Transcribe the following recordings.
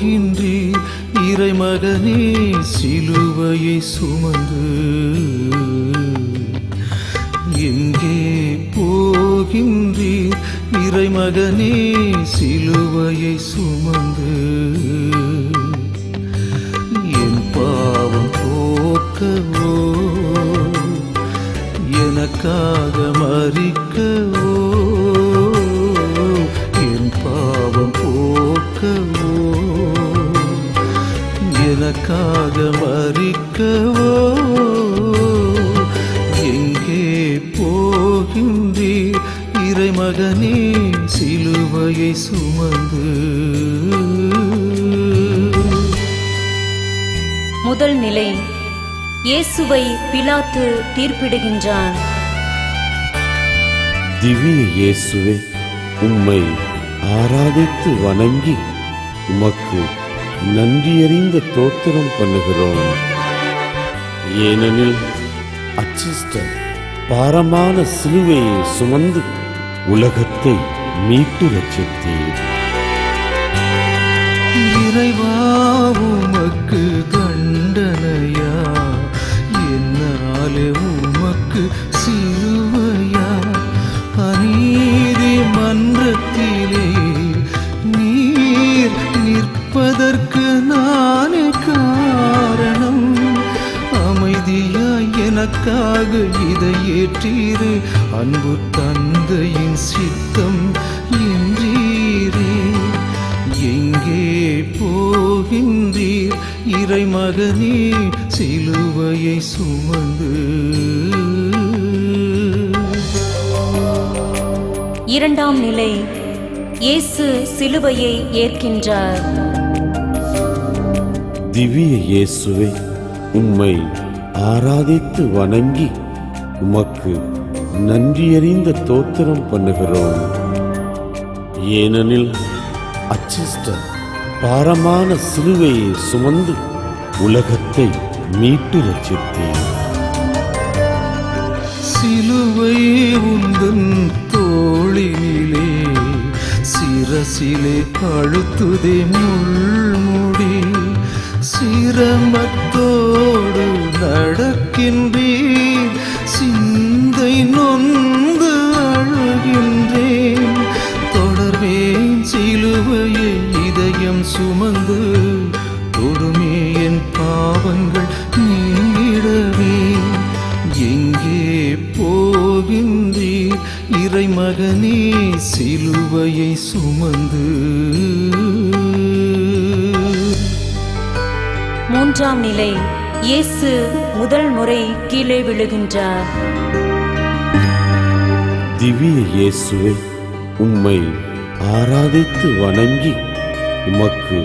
போகின்றீர் இறைமகனே சிலுவையை சுமந்து? எங்கே போகின்றீர் இறைமகனே சிலுவையை சுமந்து? என் பாவம் போக்கவோ, எனக்காக மரிக்கவோ, என் பாவம் போக்கவோ, எனக்காக மரிக்கவோ, எங்கே போகின்றீர் இறைமகனே சிலுவையை சுமந்து? முதல் நிலை, இயேசுவை பிலாத்து தீர்ப்பிடுகின்றான். திவ்ய இயேசுவே, உம்மை ஆராதித்து வணங்கி உமக்கு நன்றியறிந்த தோத்திரம் பண்ணுகிறோம். ஏனெனில் அச்சிஷ்ட பாரமான சிலுவையை சுமந்து உலகத்தை மீட்டு ரட்சித்தீர். இறைவா, உமக்கு தண்டனையா? என்னாலே உமக்கு சிலுவையா? அநீதி மன்றத்திலே நீர் நிற்பதற்கு நானே காரணம். அமைதியாய் எனக்காக இதை ஏற்றீரே, அன்பு தந்தையின் சித்தம் என்றீரே. எங்கே போகின்றீர் இறைமகனே சிலுவையை சுமந்து? இரண்டாம் நிலை, இயேசு சிலுவையை ஏற்கின்றார். திவ்ய இயேசுவே, உம்மை ஆராதித்து வணங்கி உமக்கு நன்றியறிந்த தோத்திரம் பண்ணுகிறோம். ஏனெனில் அச்சிஷ்ட பாரமான சிலுவையை சுமந்து உலகத்தை மீட்டு ரட்சித்தீர். சிலுவை உந்தன் தோளினிலே, சிரசிலே அழுத்துதே முள்முடி. சிரமத்தோடு நடக்கின்றேன், சிந்தை நொந்து அழுகின்றேன். தொடர்வேன் சிலுவையை இதயம் சுமந்து, தொடுமே என் பாவங்கள் நீங்கிடவே. எங்கே போகின்றீர் இறைமகனே சிலுவையை சுமந்து? மூன்றாம் நிலை, இயேசு முதல் முறை கீழே விழுகின்றார். திவ்ய இயேசுவே, உம்மை ஆராதித்து வணங்கி உமக்கு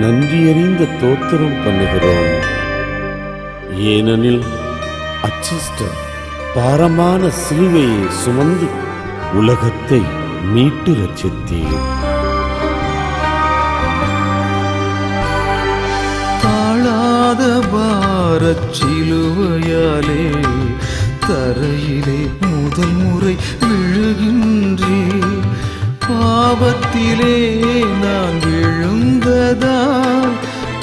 நன்றியறிந்த தோத்திரம் பண்ணுகிறோம். ஏனெனில் அச்சிஷ்ட பாரமான சிலுவையை சுமந்து உலகத்தை மீட்டு ரட்சித்தீர். தாழாத பாரச் சிலுவையாலே தரையிலே முதல் முறை விழுகின்றேன். பாவத்திலே நான் விழுந்ததால்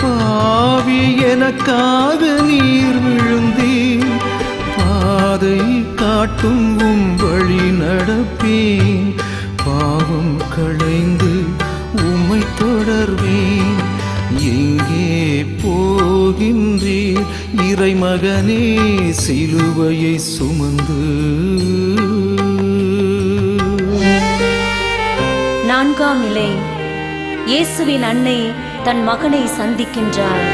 பாவி எனக்காக நீர் விழுந்தீர். பாதை காட்டும் வழி நடப்பேன், பாவம் களைந்து உம்மை தொடர்வேன். எங்கே போகின்றீர் இறைமகனே சிலுவையை சுமந்து? நான்காம் நிலை, இயேசுவின் அன்னை தன் மகனை சந்திக்கின்றார்.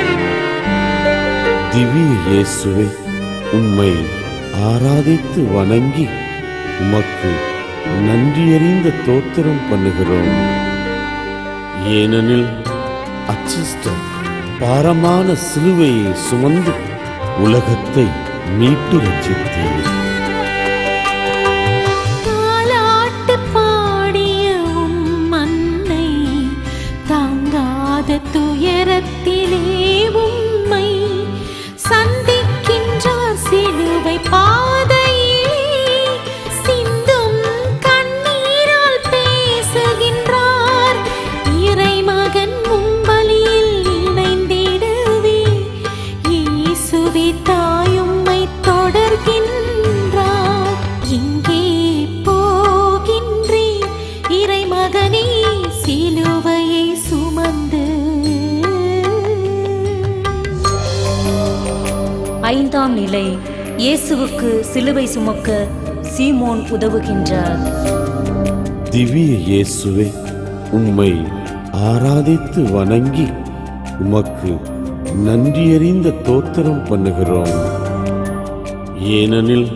திவ்ய இயேசுவே, உம்மை ஆராதித்து வணங்கி உமக்கு நன்றியறிந்த தோத்திரம் பண்ணுகிறோம். ஏனெனில் அச்சிஷ்ட பாரமான சிலுவையை சுமந்து உலகத்தை மீட்டு ரட்சித்தீர். துயரத்திலே உம்மை சந்திக்கின்றார் சிலுவை பாதையிலே, சிந்தும் கண்ணீரால் பேசுகின்றார் இறைமகன் உம்பலியே 9ஆம் நிலை இயேசுவுக்கு சிலுவை சுமக்க சீமோன் உதவுகின்றார். திவ்ய இயேசுவே, உம்மை ஆராதித்து வணங்கி உமக்கு நன்றியறிந்த தோத்திரம் பண்ணுகிறோம். ஏனெனில்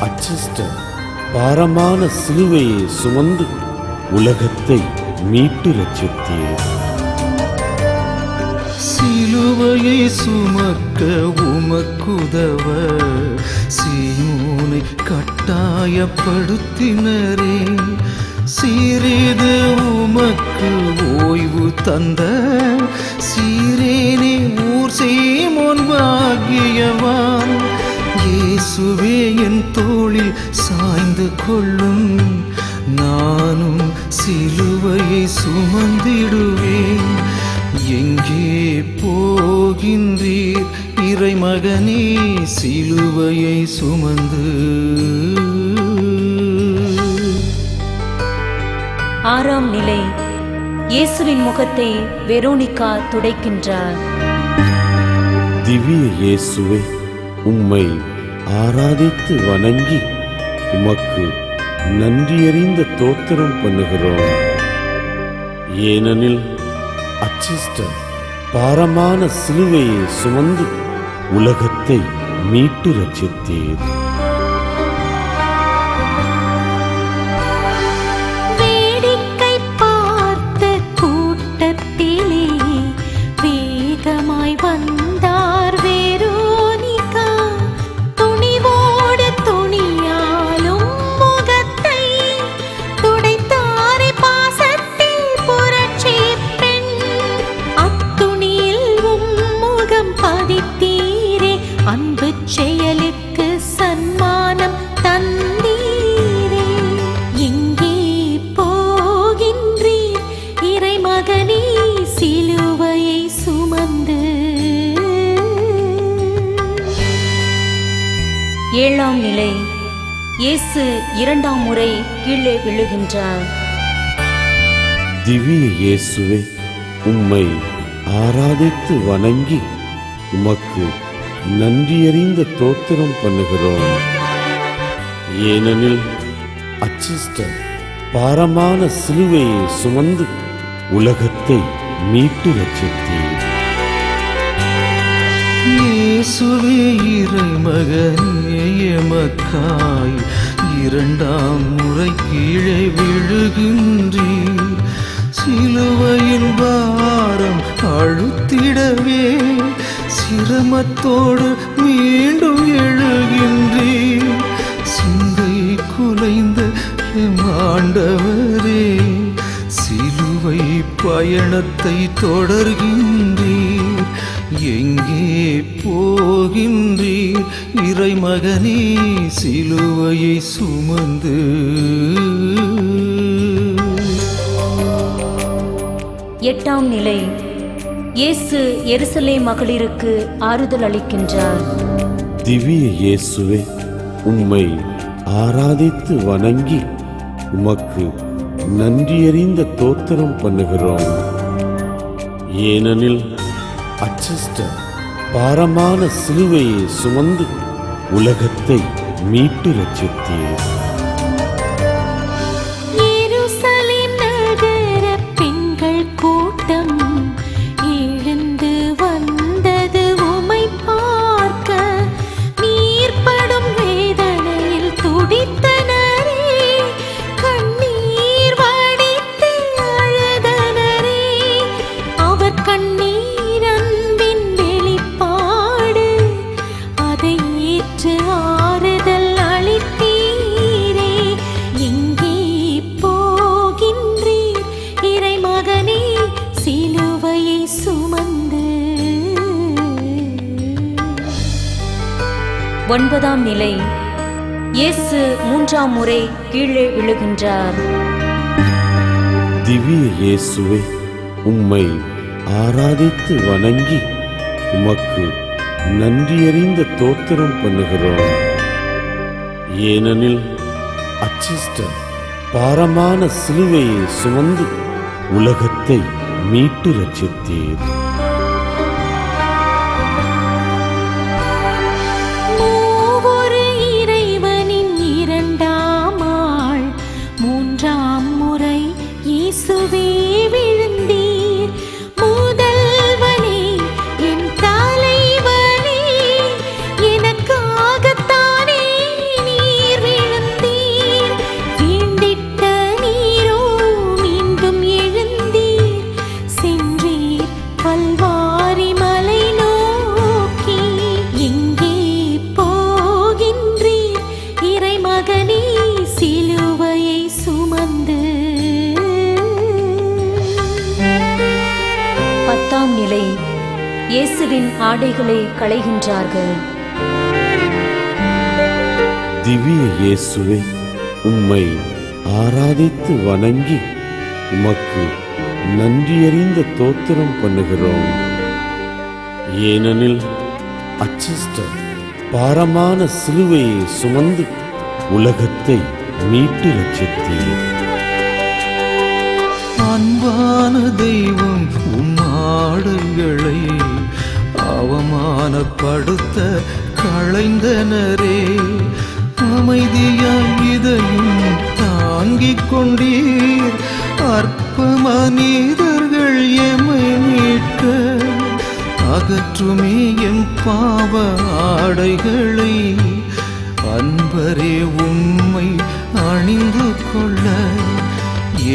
அச்சிஷ்ட பாரமான சிலுவையை சுமந்து உலகத்தை மீட்டு ரட்சித்தீர். சிலுவையை சுமக்க உமக்குதவ சீமோனை கட்டாயப்படுத்தினரே. சிறிது உமக்கு ஓய்வு தந்த சீரேனே ஊர் சீமோன் பாக்கியவான். இயேசுவே என் தோளில் சாய்ந்து கொள்ளும், நானும் சிலுவையை சுமந்திடுவேன். எங்கே போகின்றீர் இறைமகனே சிலுவையை சுமந்து? 6ஆம் நிலை இயேசுவின் முகத்தை வெரோனிகா துடைக்கின்றார். திவ்ய இயேசுவே, உம்மை ஆராதித்து வணங்கி உமக்கு நன்றியறிந்த தோத்திரம் பண்ணுகிறோம். ஏனெனில் அச்சிஷ்ட பாரமான சிலுவையை சுமந்து உலகத்தை மீட்டு ரட்சித்தீர். வேடிக்கை பார்த்த கூட்டத்திலே வேகமாய் வந்தார் வெரோனிகா. துணிவோடு துணியாலும் முகத்தை துடைத்தாரே பாசத்தில் புரட்சி பெண். அத்துணியில் முகம் பதித்தீரே, அன்பு செயலுக்கு சன்மானம் தந்தீரே. எங்கே போகின்றீர் இறைமகனே சிலுவையை சுமந்து? 7ஆம் நிலை இயேசு 2ஆம் முறை கீழே விழுகின்றார். திவ்ய இயேசுவே, உம்மை ஆராதித்து வணங்கி உமக்கு நன்றியறிந்த தோத்திரம் பண்ணுகிறோம். ஏனெனில் அச்சிஷ்ட பாரமான சிலுவையை சுமந்து உலகத்தை மீட்டு ரட்சித்தீர். இயேசுவே இறைமகனே எமக்காய் 2ஆம் முறை கீழே விழுகின்றீர். சிலுவையின் பாரம் அழுத்திடவே சிரமத்தோடு மீண்டும் எழுகின்றீர். சிந்தை குலைந்த எம் ஆண்டவரே, சிலுவை பயணத்தை தொடர்கின்றீர். எங்கே போகின்றீர் இறைமகனே சிலுவையை சுமந்து? 8ஆம் நிலை இயேசு எருசலேம் மகளிருக்கு ஆறுதல் அளிக்கின்றார். திவ்ய இயேசுவே, உம்மை ஆராதித்து வணங்கி உமக்கு நன்றியறிந்த தோத்திரம் பண்ணுகிறோம். ஏனெனில் அச்சிஷ்ட பாரமான சிலுவையை சுமந்து உலகத்தை மீட்டு ரட்சித்தீர். எருசலேம் நகர பெண்கள் கூட்டம் எழுந்து வந்தது உமை பார்க்க. நீர்ப்படும் வேதனையில் துடித்தனரே, கண்ணீர் வடித்து அழுதனரே. அவர் கண்ணீர் அன்பின் வெளிப்பாடு, அதை ஏற்று ஆறுதல் அளித்தீரே. எங்கே போகின்றீர் இறைமகனே சிலுவையை சுமந்து? 9ஆம் நிலை இயேசு 3ஆம் முறை கீழே விழுகின்றார். திவ்ய இயேசுவே, உம்மை ஆராதித்து வணங்கி உமக்கு நன்றியறிந்த தோத்திரம் பண்ணுகிறோம். ஏனெனில் அச்சிஷ்ட பாரமான சிலுவையை சுமந்து உலகத்தை மீட்டு ரட்சித்தீர். இயேசுவின் ஆடைகளை களைகின்றார்கள். திவ்ய இயேசுவே, உம்மை ஆராதித்து வணங்கி உமக்கு நன்றியறிந்த தோத்திரம் பண்ணுகிறோம். ஏனெனில் அச்சிஷ்ட பாரமான சிலுவையை சுமந்து உலகத்தை மீட்டு ரட்சித்தீர். அன்பான தெய்வம் உம் ஆடைகளை அவமானப்படுத்த களைந்தனரே, அமைதியாய் இதையும் தாங்கிக் கொண்டீர். அற்ப மனிதர்கள் எம்மை மீட்க அகற்றுமே எம் பாவ ஆடைகளை. அன்பரே, உம்மை அணிந்து கொள்ள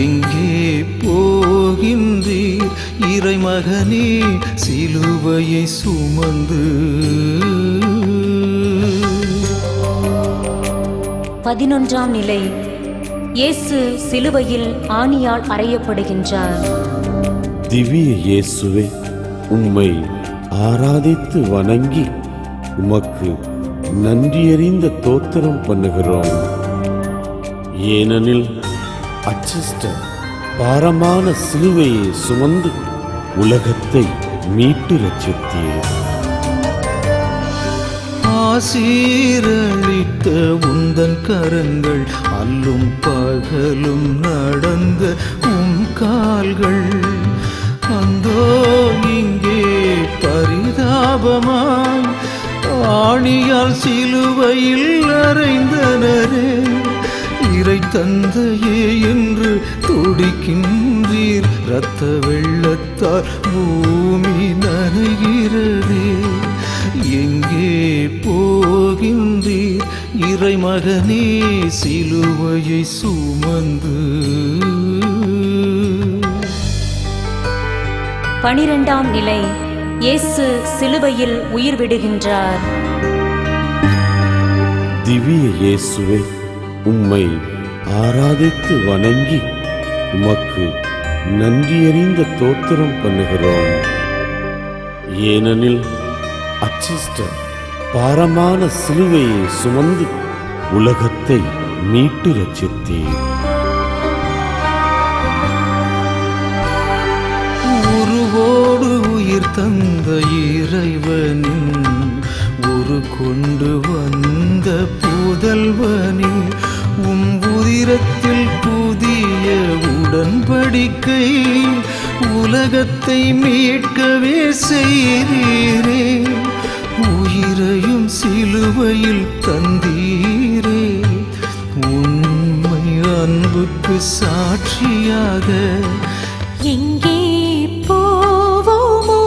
எங்கே போகின்றீர்? இறைமகனே, சிலுவையை சுமந்து. 11ஆம் நிலை. இயேசு சிலுவையில் ஆணியால் அறையப்படுகின்றார். திவ்ய இயேசுவே, உம்மை ஆராதித்து வணங்கி உமக்கு நன்றியறிந்த தோத்திரம் பண்ணுகிறோம். ஏனெனில் அச்சிஷ்ட பாரமான சிலுவையை சுமந்து உலகத்தை மீட்டு ரட்சித்தீர். ஆசீரளித்த உந்தன் கரங்கள், அல்லும் பகலும் நடந்த உம் கால்கள், அந்தோ இங்கே பரிதாபமாய் ஆணியால் சிலுவையில் அறைந்தனரே. இறை தந்தையே என்று துடிக்கின்றீர், இரத்த வெள்ளத்தால் பூமி நனைகிறதே. எங்கே போகின்றீர்? இறைமகனே, சிலுவையை சுமந்து. 12ஆம் நிலை. இயேசு சிலுவையில் உயிர் விடுகின்றார். திவ்ய இயேசுவே, உம்மை ஆராதித்து வணங்கி உமக்கு நன்றியறிந்த தோத்திரம் பண்ணுகிறோம். ஏனெனில் அச்சிஷ்ட பாரமான சிலுவையை சுமந்து உலகத்தை மீட்டு ரட்சித்தீர். உருவோடு உயிர் தந்த இறைவனின் ஒரு கொண்டு வந்த புதல்வனே, உம் உதிரத்தில் புதிய உடன்படிக்கை உலகத்தை மீட்கவே செய்தீரே. உயிரையும் சிலுவையில் தந்தீரே, உண்மை அன்புக்கு சாட்சியாக. எங்கே போவோமோ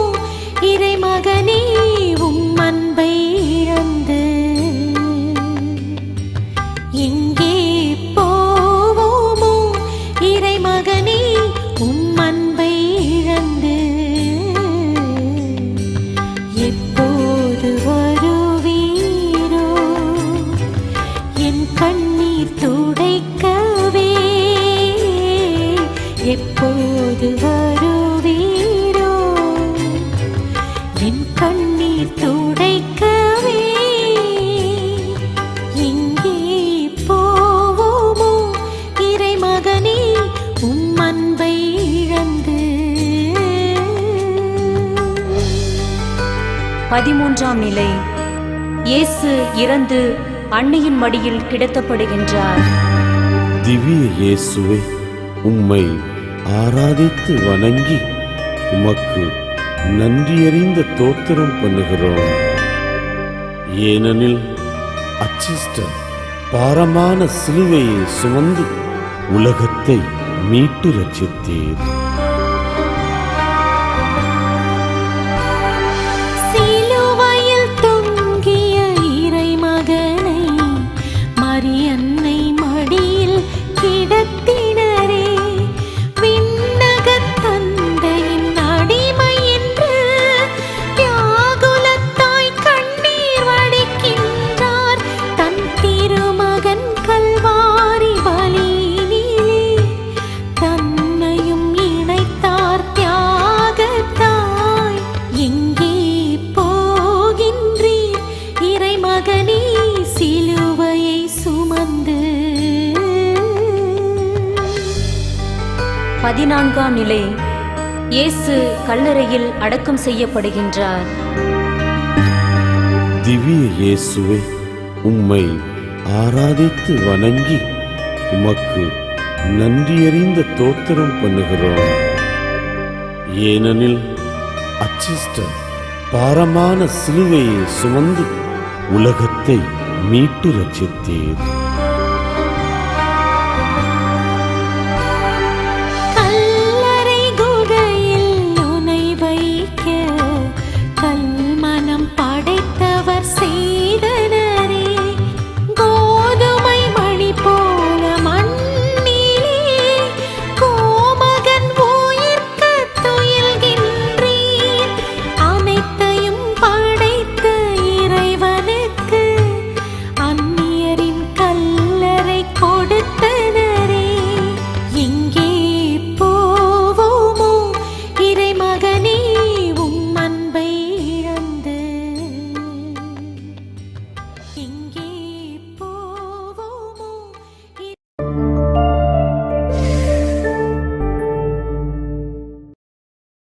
இறைமகனே உம் அன்பை இழந்து? எங்கே போவோமோ இறைமகனே உம் அன்பை இழந்து? எப்போது வருவீரோ என் கண்ணீர் துடைக்கவே? எப்போது வருவீரோ என் கண்ணீர் துடைக்கவே? எங்கே போவோமோ இறைமகனே உம் அன்பை இழந்து? 13ஆம் நிலை. இயேசு இறந்து அன்னையின் மடியில் கிடத்தப்படுகின்றார். திவ்ய இயேசுவே, உம்மை ஆராதித்து வணங்கி உமக்கு நன்றியறிந்த தோத்திரம் பண்ணுகிறோம். ஏனெனில் அச்சிஷ்ட பாரமான சிலுவையை சுமந்து உலகத்தை மீட்டு ரட்சித்தீர். சிலுவையில் தொங்கிய இறைமகனை மரியன்னை மடியில் கிடத்தினரே. விண்ணகத் தந்தையின் அடிமை என்று வியாகுலத்தாய் கண்ணீர் வடிக்கின்றார். தன் திருமகன் கல்வாரி பலியினிலே தன்னையும் இணைத்து 14ஆம் நிலை இயேசு கல்லறையில் அடக்கம் செய்யப்படுகின்றார். திவ்ய இயேசுவே, உம்மை ஆராதித்து வணங்கி உமக்கு நன்றியறிந்த தோத்திரம் பண்ணுகிறோம். ஏனெனில் அச்சிஷ்டர் பாரமான சிலுவையை சுமந்து உலகத்தை மீட்டு ரட்சித்தீர்.